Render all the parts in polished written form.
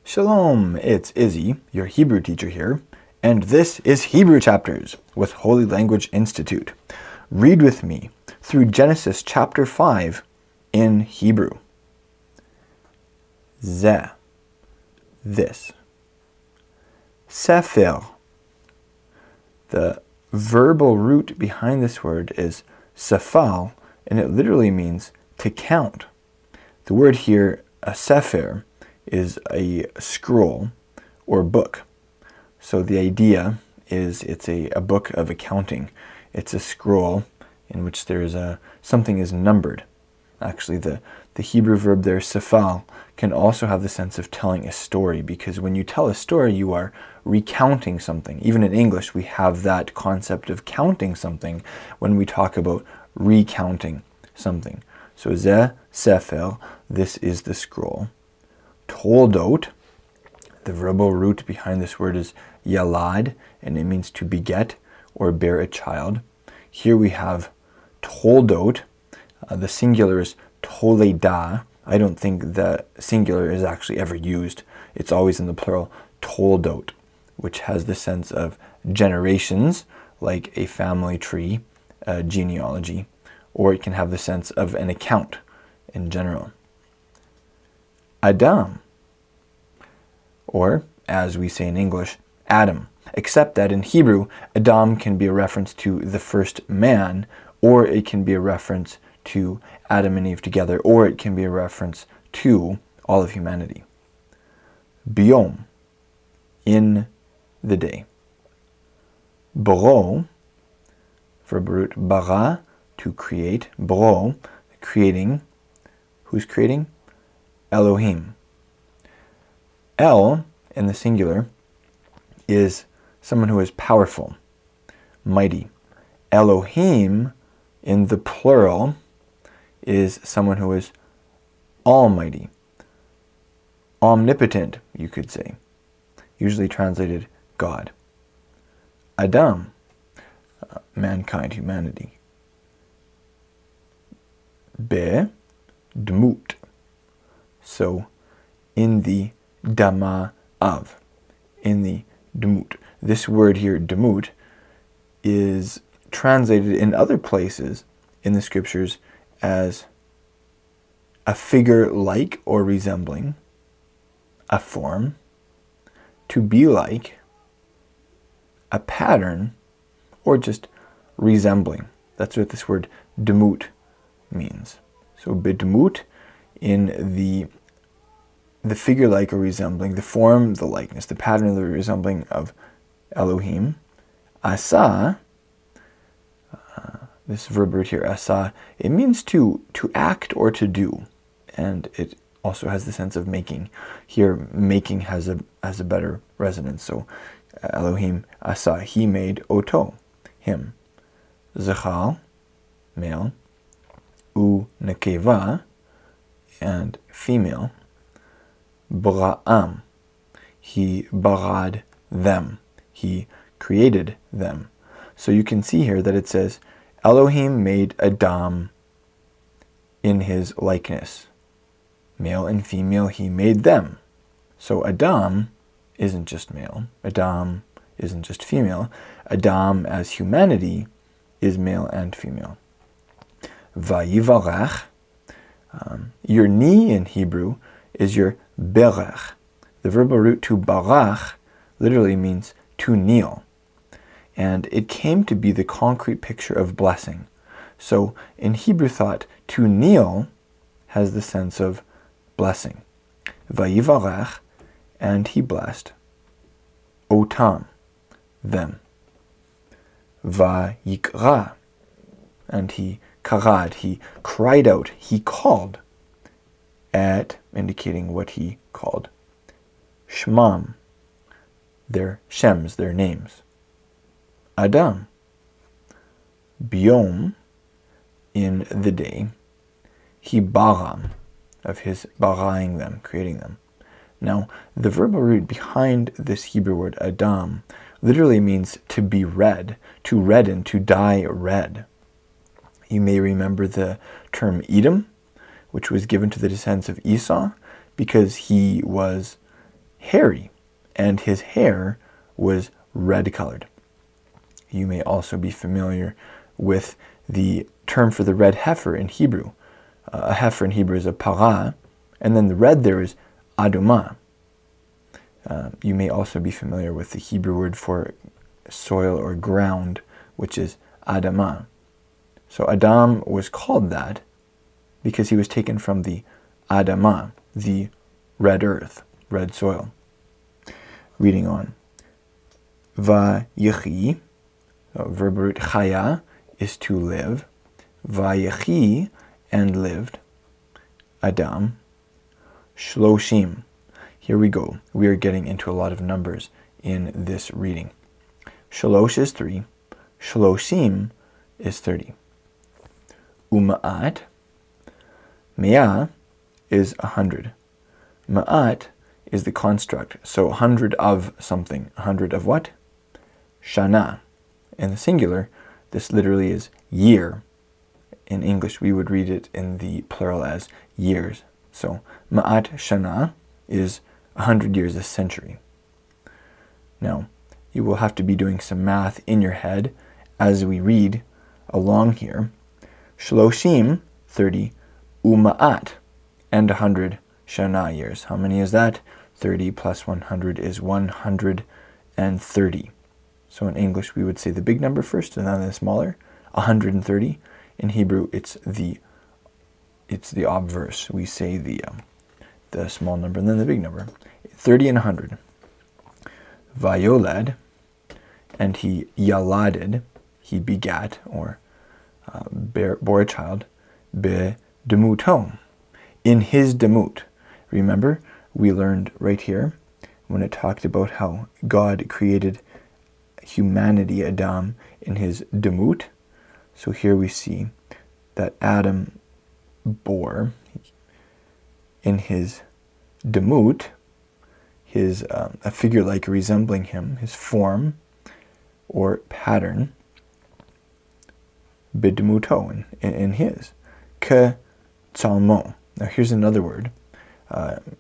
Shalom, it's Izzy, your Hebrew teacher here, and this is Hebrew Chapters with Holy Language Institute. Read with me through Genesis chapter 5 in Hebrew. Zeh, this. Sefer. The verbal root behind this word is sefal, and it literally means to count. The word here, a sefer, is a scroll or book. So the idea is it's a book of accounting. It's a scroll in which there's something is numbered. Actually, the Hebrew verb there, sefal, can also have the sense of telling a story, because when you tell a story, you are recounting something. Even in English, we have that concept of counting something when we talk about recounting something. So zeh sefer, this is the scroll. Toldot, the verbal root behind this word is yalad, and it means to beget or bear a child. Here we have toldot. The singular is toledah. I don't think the singular is actually ever used. It's always in the plural, toldot, which has the sense of generations, like a family tree, a genealogy, or it can have the sense of an account in general. Adam, or as we say in English, Adam, except that in Hebrew, Adam can be a reference to the first man, or it can be a reference to Adam and Eve together, or it can be a reference to all of humanity. Biyom, in the day. Bro, verb root bara, to create. Bro, creating. Who's creating? Elohim. El, in the singular, is someone who is powerful, mighty. Elohim, in the plural, is someone who is almighty, omnipotent, you could say, usually translated God. Adam, mankind, humanity. Be, dmut, so in the dama of, in the dmut. This word here, dmut, is translated in other places in the scriptures as a figure like or resembling, a form, to be like, a pattern, or just resembling. That's what this word dmut means. So bidmut, in the figure like or resembling, the form, the likeness, the pattern, the resembling of Elohim. Asa, this verb root here, asa, it means to act or to do, and it also has the sense of making. Here, making has a better resonance. So Elohim asa, he made oto, him. Zachal, male. U nekeva, and female. Bra'am, he barad them, he created them. So you can see here that it says Elohim made Adam in his likeness. Male and female, he made them. So Adam isn't just male. Adam isn't just female. Adam as humanity is male and female. Vayivarach, your knee in Hebrew is your berach. The verbal root to barach literally means to kneel. And it came to be the concrete picture of blessing. So in Hebrew thought, to kneel has the sense of blessing. Vayivarach, and he blessed. Otam, them. Vayikra, and he karad, he cried out, he called. Et, indicating what he called. Shmam, their shems, their names. Adam, Biyom, in the day. He baram, of his baraing them, creating them. Now, the verbal root behind this Hebrew word Adam literally means to be red, to redden, to dye red. You may remember the term Edom, which was given to the descendants of Esau because he was hairy, and his hair was red-colored. You may also be familiar with the term for the red heifer in Hebrew. A heifer in Hebrew is a parah, and then the red there is adumah. You may also be familiar with the Hebrew word for soil or ground, which is adamah. So Adam was called that because he was taken from the adamah, the red earth, red soil. Reading on. Vayechi, verb root chaya, is to live. Vayechi, and lived. Adam. Shloshim. Here we go. We are getting into a lot of numbers in this reading. Shalosh is 3. Shloshim is 30. Uma'at. Me'ah is 100. Ma'at is the construct. So 100 of something. 100 of what? Shana. In the singular, this literally is year. In English, we would read it in the plural as years. So Ma'at Shana is 100 years, a century. Now, you will have to be doing some math in your head as we read along here. Shloshim, 30, Uma'at, and 100 Shana years. How many is that? 30 plus 100 is 130. So in English, we would say the big number first and then the smaller, 130. In Hebrew, it's the obverse. We say the small number and then the big number. 30 and 100. Vayolad, and he yaladed, he begat, or bore a child, be demuto, in his demut. Remember, we learned right here when it talked about how God created humanity, Adam, in his demut. So here we see that Adam bore in his demut, his a figure like resembling him, his form or pattern, bidemuto, in his, ke tsalmo. Now here's another word,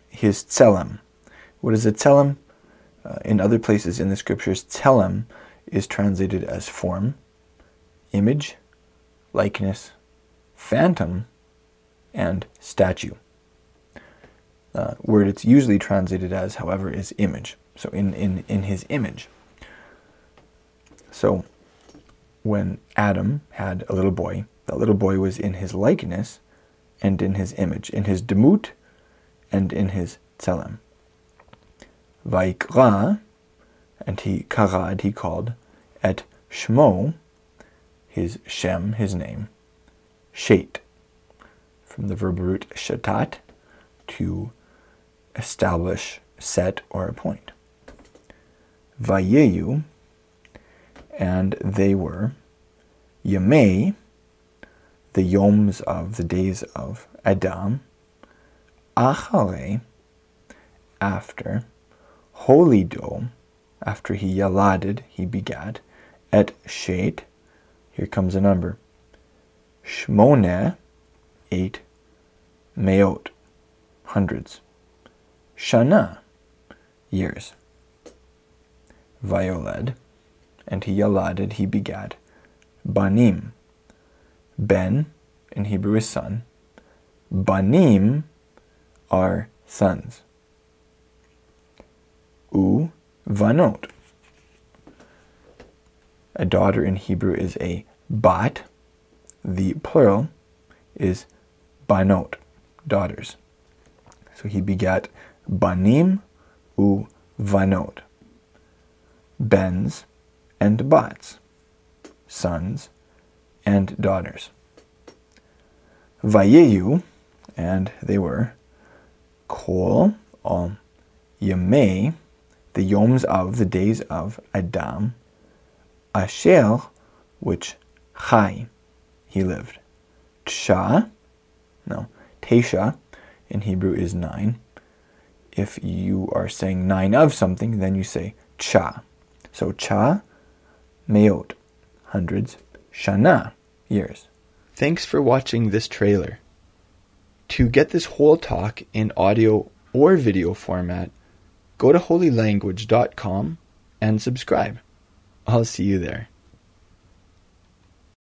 his tselem. What is a tselem? In other places in the scriptures, tselem is translated as form, image, likeness, phantom, and statue. Word it's usually translated as, however, is image. So in his image. So when Adam had a little boy, that little boy was in his likeness and in his image, in his demut and in his tselem. Vaikra, and he karad, he called, et shmo, his shem, his name, shet, from the verb root shatat, to establish, set, or appoint. Vayeyu, and they were, yamei, the yoms of, the days of, Adam, achare, after, holido, after he yaladed, he begat, et shet, here comes a number, shmone, 8, meot, hundreds, shana, years, Vayoled, and he yaladed, he begat, banim, ben, in Hebrew is son, banim are sons, vanot. A daughter in Hebrew is a bat. The plural is banot, daughters. So he begat banim vanot, bens and bats, sons and daughters. Vayeyu, and they were, kol, all, yamei, the yoms of, the days of, Adam, asher, which chai, he lived. Tsha, tesha, in Hebrew is 9. If you are saying 9 of something, then you say cha. So cha, meot, hundreds, shana, years. Thanks for watching this trailer. To get this whole talk in audio or video format, go to holylanguage.com and subscribe. I'll see you there.